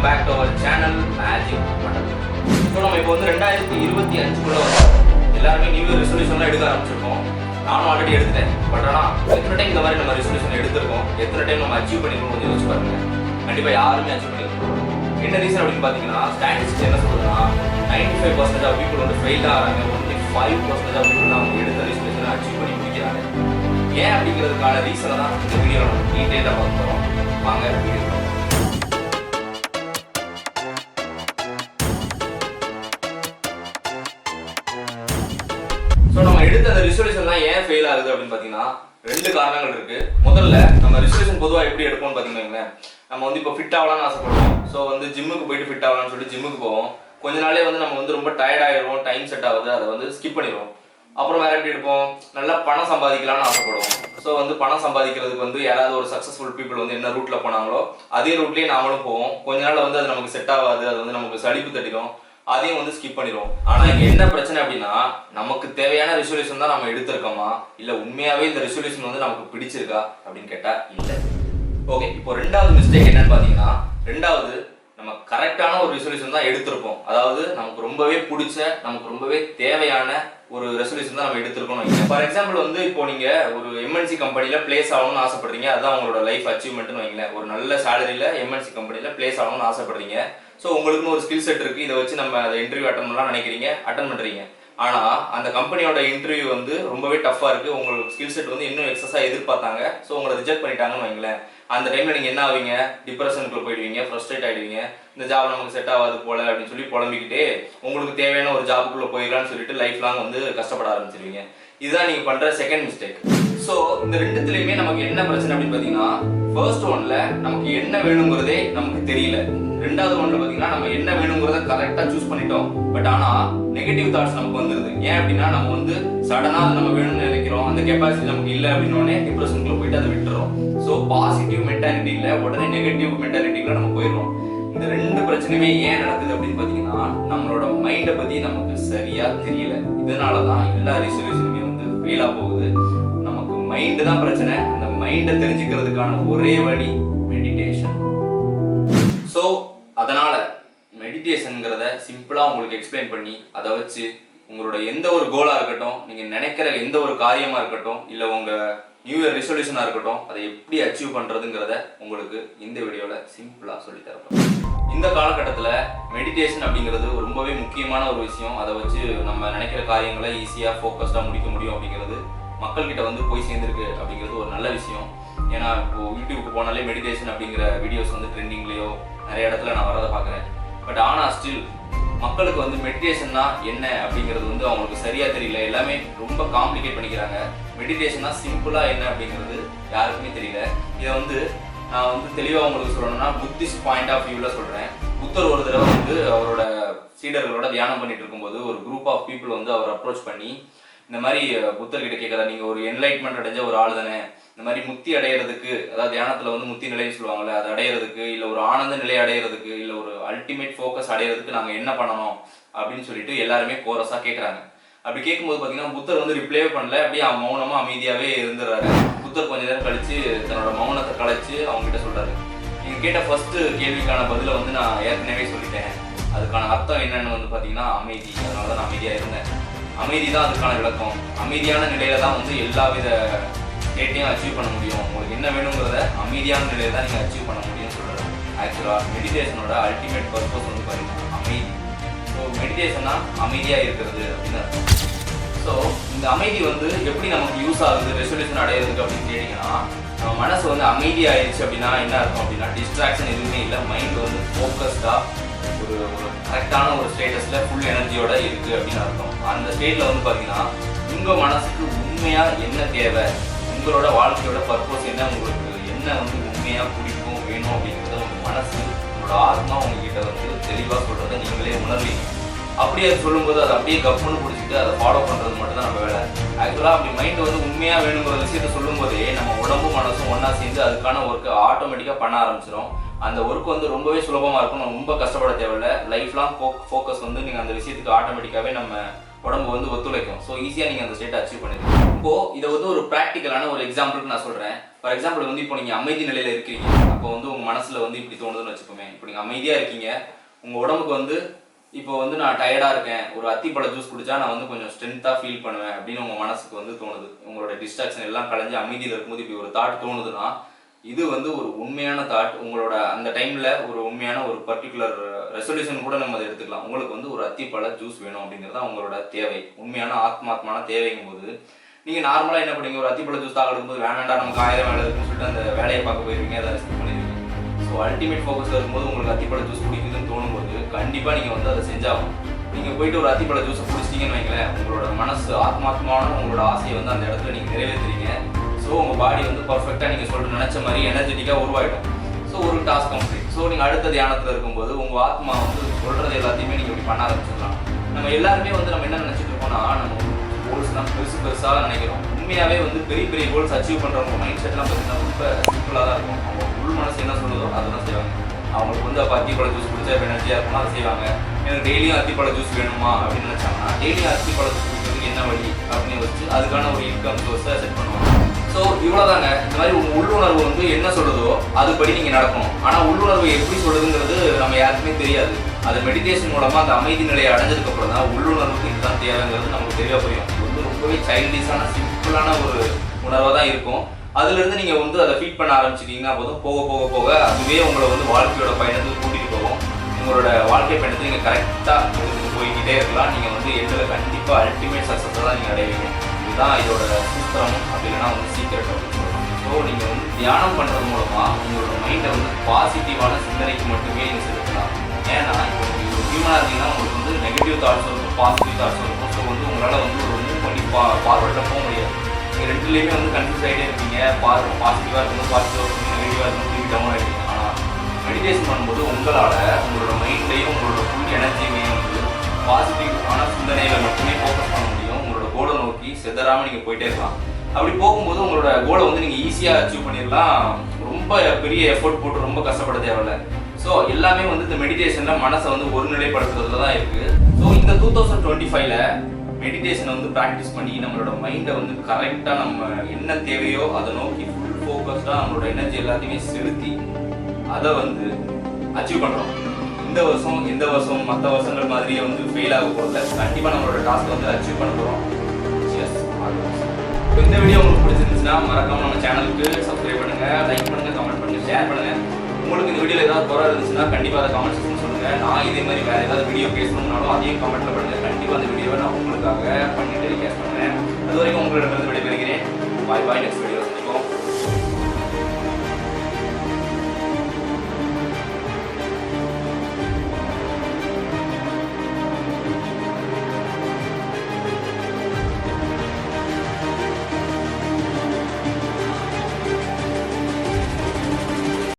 Back to our channel magic button. So நம்ம இப்போ வந்து 2025 எல்லாருமே நியூ இயர் ரெசல்யூஷன்லாம் எடுக்க ஆரம்பிச்சிருக்கோம். நானும் ஆல்ரெடி எடுத்துட்டேன். பட் ஆனால் எத்தனை டைம் இந்த மாதிரி நம்ம ரெசல்யூஷன் எடுத்திருக்கோம், எத்தனை டைம் நம்ம அச்சீவ் பண்ணிருக்கோம் கொஞ்சம் யோசிச்சு பாருங்க. கண்டிப்பாக யாருமே அச்சீவ் பண்ணிருக்கோம். என்ன ரீசன் அப்படின்னு பார்த்தீங்கன்னா, ஸ்டாட்டிஸ்டிக்ஸ் என்ன சொல்றதுன்னா 95% ஆஃப் பீப்புள் வந்து ஃபெயில் ஆகிறாங்க. ஒன்லி 5% ஆஃப் பீப்புள் அவங்க எடுத்த ரெசல்யூஷனை அச்சீவ் பண்ணி முடிக்கிறாங்க. ஏன் அப்படிங்கிறதுக்கான ரீசனை தான் இந்த வீடியோவில் நம்ம டீட்டெயிலாக பார்க்க போகிறோம். வாங்க வீடியோ. ஸோ நம்ம எடுத்த அந்த ரெசல்யூஷன்லாம் ஏன் ஃபெயில் ஆகுது அப்படின்னு பார்த்தீங்கன்னா, ரெண்டு காரணங்கள் இருக்கு. முதல்ல நம்ம ரெசல்யூஷன் பொதுவாக எப்படி எடுப்போம்னு பார்த்தீங்கன்னா, நம்ம வந்து இப்போ ஃபிட் ஆகலாம்னு ஆசைப்படுவோம். ஸோ வந்து ஜிம்முக்கு போயிட்டு ஃபிட் ஆகலாம்னு சொல்லிட்டு ஜிம்முக்கு போவோம். கொஞ்ச நாளே வந்து நம்ம வந்து ரொம்ப டயர்ட் ஆகிடுவோம், டைம் செட் ஆகுது, அதை வந்து ஸ்கிப் பண்ணிடுவோம். அப்புறம் வேற எப்படி எடுப்போம், நல்லா பணம் சம்பாதிக்கலாம்னு ஆசைப்படுவோம். ஸோ வந்து பணம் சம்பாதிக்கிறதுக்கு வந்து யாராவது ஒரு சக்ஸஸ்ஃபுல் பீப்புள் வந்து என்ன ரூட்ல போனாங்களோ அதே ரூட்லேயே நாமளும் போவோம். கொஞ்ச நாள் வந்து அது நமக்கு செட் ஆகாது, அது வந்து நமக்கு சலிப்பு தட்டிடும், அதையும் வந்து ஸ்கிப் பண்ணிடுவோம். ஆனா இங்க என்ன பிரச்சனை அப்படின்னா, நமக்கு தேவையான ரெசல்யூஷன் தான் நம்ம எடுத்திருக்கோமா, இல்ல உண்மையாவே இந்த ரெசல்யூஷன் வந்து நமக்கு பிடிச்சிருக்கா அப்படின்னு கேட்டா இல்ல. ஓகே, இப்போ ரெண்டாவது மிஸ்டேக் என்னன்னு பாத்தீங்கன்னா, ரெண்டாவது நம்ம கரெக்டான ஒரு ரெசல்யூஷன் தான் எடுத்திருப்போம். அதாவது நமக்கு ரொம்பவே பிடிச்ச, நமக்கு ரொம்பவே தேவையான ஒரு ரெசல்யூஷன் தான் நம்ம எடுத்திருக்கோம். ஃபார் எக்ஸாம்பிள் வந்து இப்போ நீங்க ஒரு எம்என்சி கம்பெனில பிளேஸ் ஆகணும்னு ஆசைப்படுறீங்க. அதுதான் உங்களோட லைஃப் அச்சீவ்மெண்ட்னு வைங்களேன். ஒரு நல்ல சேலரியில எம்என்சி கம்பெனில பிளேஸ் ஆகணும்னு ஆசைப்படுறீங்க. ஸோ உங்களுக்குன்னு ஒரு ஸ்கில் செட் இருக்கு, இதை வச்சு நம்ம அதை இன்டர்வியூ அட்டன் பண்ணலாம் நினைக்கிறீங்க, அட்டன் பண்றீங்க. ஆனா அந்த கம்பெனியோட இன்டர்வியூ வந்து ரொம்பவே டஃபா இருக்கு, உங்களுக்கு ஸ்கில் செட் வந்து இன்னும் எக்ஸஸா எதிர்பார்த்தாங்க. ஸோ உங்களை ரிஜெக்ட் பண்ணிட்டாங்கன்னு வைங்களேன். அந்த டைம்ல நீங்க என்ன ஆவீங்க, டிப்ரெஷனுக்குள்ள போயிடுவீங்க, ஃப்ரஸ்ட்ரேட் ஆயிடுவீங்க. இந்த ஜாப் நமக்கு செட் ஆகாது போல அப்படின்னு சொல்லி புலம்பிக்கிட்டே உங்களுக்கு தேவையான ஒரு ஜாபுக்குள்ள போயிடலாம்னு சொல்லிட்டு லைஃப் லாங் வந்து கஷ்டப்பட ஆரம்பிச்சிருவீங்க. இதுதான் நீங்க பண்ற செகண்ட் மிஸ்டேக். ஸோ இந்த ரெண்டுத்துலயுமே நமக்கு என்ன பிரச்சனை அப்படின்னு பாத்தீங்கன்னா, ஃபர்ஸ்ட் ஒன்ல நமக்கு என்ன வேணுங்கிறதே நமக்கு தெரியல. ரெண்டாவது ஒன்ல பாத்தீங்கன்னா நம்ம என்ன வேணுங்கிறத கரெக்டா சூஸ் பண்ணிட்டோம். பட் ஆனா நெகட்டிவ் தாட்ஸ் நமக்கு வந்துருது. ஏன் அப்படின்னா, நம்ம வந்து சடனா அது நம்ம வேணும்னு நினைக்கிறோம், அந்த கெப்பாசிட்டி நமக்கு இல்லை அப்படின்னோடனே டிப்ரெஷனுக்குள்ள போயிட்டு அதை விட்டுறோம். ஸோ பாசிட்டிவ் மென்டாலிட்டி இல்லை, உடனே நெகட்டிவ் மென்டாலிட்டிக்குள்ள நம்ம போயிடுறோம். இந்த ரெண்டு பிரச்சனையுமே ஏன் நடக்குது அப்படின்னு பாத்தீங்கன்னா, நம்மளோட மைண்டை பத்தி நமக்கு சரியா தெரியல. இதனாலதான் எல்லா ரெசல்யூஷனுமே வந்து ஃபெயிலா போகுது. நமக்கு மைண்டு தான் பிரச்சனை. அந்த மைண்டை தெரிஞ்சுக்கிறதுக்கான ஒரே வழி மெடிடேஷன். ஸோ அதனால மெடிடேஷன்ங்கிறத சிம்பிளா உங்களுக்கு எக்ஸ்பிளைன் பண்ணி, அதை வச்சு உங்களோட எந்த ஒரு கோலா இருக்கட்டும், நீங்க நினைக்கிற எந்த ஒரு காரியமா இருக்கட்டும், இல்ல உங்க நியூ இயர் ரெசல்யூஷனா இருக்கட்டும், அதை எப்படி அச்சீவ் பண்றதுங்கிறத உங்களுக்கு இந்த வீடியோல சிம்பிளா சொல்லி தரப்போம். இந்த காலகட்டத்துல மெடிடேஷன் அப்படிங்கிறது ரொம்பவே முக்கியமான ஒரு விஷயம். அதை வச்சு நம்ம நினைக்கிற காரியங்களை ஈஸியா ஃபோக்கஸ்டா முடிக்க முடியும் அப்படிங்கிறது மக்கள்கிட்ட வந்து போய் சேர்ந்துருக்கு அப்படிங்கிறது ஒரு நல்ல விஷயம். ஏன்னா இப்போ யூடியூப்க்கு போனாலே மெடிடேஷன் அப்படிங்கிற வீடியோஸ் வந்து ட்ரெண்டிங்லயோ நிறைய இடத்துல நான் வரதை பார்க்குறேன். பட் ஆனால் ஸ்டில் மக்களுக்கு வந்து மெடிடேஷன்னா என்ன அப்படிங்கிறது வந்து அவங்களுக்கு சரியா தெரியல. எல்லாமே ரொம்ப காம்ப்ளிகேட் பண்ணிக்கிறாங்க. மெடிடேஷன்னா சிம்பிளா என்ன அப்படிங்கிறது யாருக்குமே தெரியல. இதை வந்து நான் வந்து தெளிவாக உங்களுக்கு சொல்லணும்னா, புத்திஸ்ட் பாயிண்ட் ஆஃப் வியூல சொல்றேன். புத்தர் ஒரு தடவை வந்து அவரோட சீடர்களோட தியானம் பண்ணிட்டு இருக்கும்போது ஒரு குரூப் ஆஃப் பீப்புள் வந்து அவர் அப்ரோச் பண்ணி, இந்த மாதிரி புத்தர்கிட்ட கேட்கறா, நீங்க ஒரு என்லைட்மெண்ட் அடைஞ்ச ஒரு ஆள் தானே, இந்த மாதிரி முக்தி அடையிறதுக்கு, அதாவது தியானத்துல வந்து முக்தி நிலைன்னு சொல்லுவாங்கல்ல, அது அடையிறதுக்கு, இல்ல ஒரு ஆனந்த நிலை அடையிறதுக்கு, இல்ல ஒரு அல்டிமேட் ஃபோக்கஸ் அடையிறதுக்கு நாங்க என்ன பண்ணணும் அப்படின்னு சொல்லிட்டு எல்லாருமே கோரஸா கேட்கறாங்க. அப்படி கேட்கும்போது பாத்தீங்கன்னா, புத்தர் வந்து ரிப்ளே பண்ணல, அப்படியே மௌனமா அமைதியாவே இருந்துறாரு. புத்தர் கொஞ்ச நேரம் கழிச்சு தன்னோட மௌனத்தை கலைச்சு அவங்க கிட்ட சொல்றாரு, நீங்க கேட்ட ஃபர்ஸ்ட் கேள்விக்கான பதில வந்து நான் ஏற்கனவே சொல்லிட்டேன். அதுக்கான அர்த்தம் என்னன்னு வந்து பாத்தீங்கன்னா அமைதி. அதனாலதான் நான் அமைதியா இருந்தேன். அமைதி தான் அதுக்கான விளக்கம். அமைதியான நிலையில தான் வந்து எல்லா வித ஸ்டேட்டையும் அச்சீவ் பண்ண முடியும். உங்களுக்கு என்ன வேணுங்கிறத அமைதியான நிலையில தான் நீங்க அச்சீவ் பண்ண முடியும்னு சொல்றாரு. ஆக்சுவலா மெடிடேஷனோட அல்டிமேட் பர்பஸ் வந்து பாத்தீங்கன்னா அமைதி. ஸோ மெடிடேஷன்னா அமைதியா இருக்கிறது அப்படின்னு அர்த்தம். ஸோ இந்த அமைதி வந்து எப்படி நமக்கு யூஸ் ஆகுது ரெசல்யூஷன் அடையிறதுக்கு அப்படின்னு கேட்டீங்கன்னா, நம்ம மனசு வந்து அமைதி ஆயிடுச்சு அப்படின்னா என்ன அர்த்தம் அப்படின்னா, டிஸ்ட்ராக்ஷன் எதுவுமே இல்லை, மைண்ட் வந்து ஃபோக்கஸ்டா ஒரு கரெக்டான ஒரு ஸ்டேட்டஸ்ல ஃபுல் எனர்ஜியோட இருக்கு அப்படின்னு அர்த்தம். அந்த ஸ்டேட்ல வந்து பாத்தீங்கன்னா உங்க மனசுக்கு உண்மையா என்ன தேவை, உங்களோட வாழ்க்கையோட பர்பஸ் என்ன, உங்களுக்கு என்ன வந்து உண்மையா பிடிக்கும் வேணும் அப்படிங்கிறத உங்க மனசு, உங்களோட ஆத்மா உங்ககிட்ட வந்து தெளிவா சொல்றதை நீங்களே உணர்வீங்க. அப்படியே அது சொல்லும்போது அதை அப்படியே கப்புன்னு பிடிச்சிட்டு அதை ஃபாலோ பண்றது மட்டும் தான் நம்ம வேலை. ஆக்சுவலா அப்படி மைண்ட் வந்து உண்மையா வேணுங்கிற விஷயத்த சொல்லும் போதே நம்ம உடம்பு மனசும் ஒன்னா சேர்ந்து அதுக்கான ஒர்க்கு ஆட்டோமேட்டிக்கா பண்ண ஆரம்பிச்சிடும். அந்த ஒர்க் வந்து ரொம்பவே சுலபமா இருக்கும். நம்ம ரொம்ப கஷ்டப்பட தேவையில்லை. லைஃப் லாங் ஃபோக்கஸ் வந்து நீங்க அந்த விஷயத்துக்கு ஆட்டோமேட்டிக்காவே நம்ம உடம்பு வந்து ஒத்துழைக்கும். ஸோ ஈஸியாக நீங்கள் அந்த ஸ்டேட்டை அச்சீவ் பண்ணிடுங்க. இப்போது இதை வந்து ஒரு ப்ராக்டிக்கலான ஒரு எக்ஸாம்பிளுக்கு நான் சொல்கிறேன். ஃபார் எக்ஸாம்பிள் வந்து இப்போ நீங்கள் அமைதி நிலையில் இருக்கிறீங்க. அப்போ வந்து உங்கள் மனசில் வந்து இப்படி தோணுதுன்னு வச்சுக்கோமே. இப்போ நீங்கள் அமைதியாக இருக்கீங்க, உங்கள் உடம்புக்கு வந்து இப்போ வந்து நான் டயர்டாக இருக்கேன், ஒரு அத்திப்பழ ஜூஸ் குடிச்சா நான் வந்து கொஞ்சம் ஸ்ட்ரென்த்தாக ஃபீல் பண்ணுவேன் அப்படின்னு உங்கள் மனசுக்கு வந்து தோணுது. உங்களோட டிஸ்ட்ராக்ஷன் எல்லாம் கலைஞ்சு அமைதியில் இருக்கும்போது இப்படி ஒரு தாட் தோணுதுன்னா இது வந்து ஒரு உண்மையான தாட். உங்களோட அந்த டைமில் ஒரு உண்மையான ஒரு பர்டிகுலர் ரெசல்யூஷன் கூட நம்ம அதை எடுத்துக்கலாம். உங்களுக்கு வந்து ஒரு அத்திப்பழ ஜூஸ் வேணும் அப்படிங்கிறது தான் உங்களோட தேவை, உண்மையான ஆத்மாத்மான தேவைங்கும் போது நீங்கள் நார்மலாக என்ன பண்ணுவீங்க, ஒரு அத்திப்பழ ஜூஸ் தாக்க எடுக்கும்போது வேணாண்டா நமக்கு 1000 வேலை இருக்குன்னு சொல்லிட்டு அந்த வேலையை பார்க்க போயிருவீங்க, அதை ஸ்கிப் பண்ணிடுவீங்க. ஸோ அல்டிமேட் ஃபோக்கஸில் இருக்கும்போது உங்களுக்கு அத்திப்பழ ஜூஸ் குடிக்குதுன்னு தோணும்போது கண்டிப்பாக நீங்கள் வந்து அதை செஞ்சாகும். நீங்கள் போயிட்டு ஒரு அத்திப்பழ ஜூஸை குடிச்சிட்டிங்கன்னு வைங்களேன், உங்களோட மனசு ஆத்மாத்மான உங்களோட ஆசையை வந்து அந்த இடத்துல நீங்கள் நிறைவேற்றுறீங்க. ஸோ உங்கள் பாடி வந்து பர்ஃபெக்டாக நீங்கள் சொல்லிட்டு நினச்ச மாதிரி எனர்ஜெட்டிக்காக உருவாயிடும். ஸோ ஒரு டாஸ்க் கம்ப்ளீட். ஸோ நீங்கள் அடுத்த தியானத்தில் இருக்கும்போது உங்கள் ஆத்மா வந்து சொல்கிறது எல்லாத்தையுமே நீங்கள் இப்படி பண்ண ஆரம்பிச்சிடலாம். நம்ம எல்லாருமே வந்து நம்ம என்ன நினச்சிட்டு இருக்கோம்னா, நம்ம கோல்ஸ்லாம் பெருசாக நினைக்கிறோம். உண்மையாகவே வந்து பெரிய பெரிய கோல்ஸ் அச்சீவ் பண்ணுறவங்க மைண்ட் செட்லாம் பார்த்தீங்கன்னா ரொம்ப சிம்பிளாக தான் இருக்கும். அவங்க உள் மனசு என்ன சொல்லுதோ அதை தான் செய்வாங்க. அவங்களுக்கு வந்து அப்போ அத்திப்பழ ஜூஸ் குடிச்சா எனர்ஜியாக இருக்கும்னா அதை செய்வாங்க. எனக்கு டெய்லியும் அத்திப்பழ ஜூஸ் வேணுமா அப்படின்னு நினச்சாங்கன்னா டெய்லியும் அத்திப்பழ ஜூஸ் குடிக்கிறதுக்கு என்ன வழி அப்படின்னு வச்சு அதுக்கான ஒரு இன்கம் சோர்ஸை செட் பண்ணுவாங்க. ஸோ இவ்வளோதாங்க. இந்த மாதிரி உங்கள் உள்ளுணர்வு வந்து என்ன சொல்லுதோ அதுபடி நீங்கள் நடக்கணும். ஆனால் உள்ளுணர்வு எப்படி சொல்லுதுங்கிறது நம்ம யாருக்குமே தெரியாது. அது மெடிடேஷன் மூலமாக அந்த அமைதி நிலையை அடைஞ்சதுக்கப்புறம் தான் உள்ளுணர்வுக்கு இதுதான் தேவைங்கிறது நமக்கு தெரிய புரியும். இது வந்து ரொம்பவே சைல்டிஷான சிம்பிளான ஒரு உணர்வாக தான் இருக்கும். அதுலேருந்து நீங்கள் வந்து அதை ஃபீட் பண்ண ஆரம்பிச்சிட்டிங்கன்னா போதும், போக போக போக அதுவே உங்களை வந்து வாழ்க்கையோட பயணத்துக்கு கூட்டிகிட்டு போகும். உங்களோட வாழ்க்கை பயணத்தை நீங்கள் கரெக்டாக எடுத்துகிட்டு போய்கிட்டே இருக்கலாம். நீங்கள் வந்து எண்டில் கண்டிப்பாக அல்டிமேட் சக்ஸஸை தான் நீங்கள் அடைவீங்க. இதுதான் இதோட சூத்திரம், அப்படி இல்லைன்னா வந்து சீக்கிரம் அப்படின்னு சொல்லலாம். ஸோ நீங்கள் வந்து தியானம் பண்ணுறது மூலமாக உங்களோட மைண்டை வந்து பாசிட்டிவான சிந்தனைக்கு மட்டுமே நீங்கள் செலுத்தலாம். ஏன்னா இப்போ நீங்கள் ஒரு ஹியூமனாக இருந்தீங்கன்னா உங்களுக்கு வந்து நெகட்டிவ் தாட்ஸும் இருக்கும், பாசிட்டிவ் தாட்ஸும் இருக்கும். ஸோ வந்து உங்களால் வந்து ஒரு மூவ் பண்ணி ஃபார்வர்டில் போக முடியாது. நீங்கள் ரெண்டுலேயுமே வந்து கன்ஃபியூஸ் ஆகிட்டே இருப்பீங்க. பாசிட்டிவாக இருக்கணும், பாசிட்டிவாக இருக்கணும், நெகட்டிவாக இருக்கணும், திருப்பி டவுன் ஆகிடுவீங்க. ஆனால் மெடிடேஷன் பண்ணும்போது உங்களால் உங்களோட மைண்ட்லேயும் உங்களோட ஃபுல் எனர்ஜியுமே வந்து பாசிட்டிவான சிந்தனைகளை மட்டுமே ஃபோக்கஸ் பண்ண முடியும். உங்களோட கோலை நோக்கி செதறாமல் நீங்கள் போயிட்டே இருக்கலாம். அப்படி போகும்போது உங்களோட கோலை வந்து நீங்கள் ஈஸியாக அச்சீவ் பண்ணிடலாம். ரொம்ப பெரிய எஃபோர்ட் போட்டு ரொம்ப கஷ்டப்பட தேவையில்லை. ஸோ எல்லாமே வந்து இந்த மெடிடேஷனில் மனசை வந்து ஒருநிலைப்படுத்துறதுல தான் இருக்குது. ஸோ இந்த 2025ல் மெடிடேஷனை வந்து ப்ராக்டிஸ் பண்ணி நம்மளோட மைண்டை வந்து கரெக்டாக நம்ம என்ன தேவையோ அதை நோக்கி ஃபுல் ஃபோக்கஸ்டாக நம்மளோட எனர்ஜி எல்லாத்தையுமே செலுத்தி அதை வந்து அச்சீவ் பண்ணுறோம். இந்த வருஷம் எந்த வருஷம் மற்ற வருஷங்கள் மாதிரியே வந்து ஃபெயில் ஆக போகிறதில்ல. கண்டிப்பாக நம்மளோட டாஸ்க் வந்து அச்சீவ் பண்ண போகிறோம். இந்த வீடியோ உங்களுக்கு பிடிச்சிருந்துச்சுன்னா மறக்காம நம்ம சேனலுக்கு சப்ஸ்கிரைப் பண்ணுங்க, லைக் பண்ணுங்க, கமெண்ட் பண்ணுங்க, ஷேர் பண்ணுங்க. உங்களுக்கு இந்த வீடியோவில் ஏதாவது குறை இருந்துச்சுன்னா கண்டிப்பாக அதை கமெண்ட் செக்ஷன் சொல்லுங்க. நான் இதே மாதிரி வேறு ஏதாவது வீடியோ பேசணும்னாலும் அதையும் கமெண்ட்ல பண்ணுங்க. கண்டிப்பாக அந்த வீடியோவை நான் உங்களுக்காக பண்ணி டெலிகாஸ்ட் பண்ணுறேன். அது வரைக்கும் உங்களிடமிருந்து விடைபெறுகிறேன். Bye bye. Next video.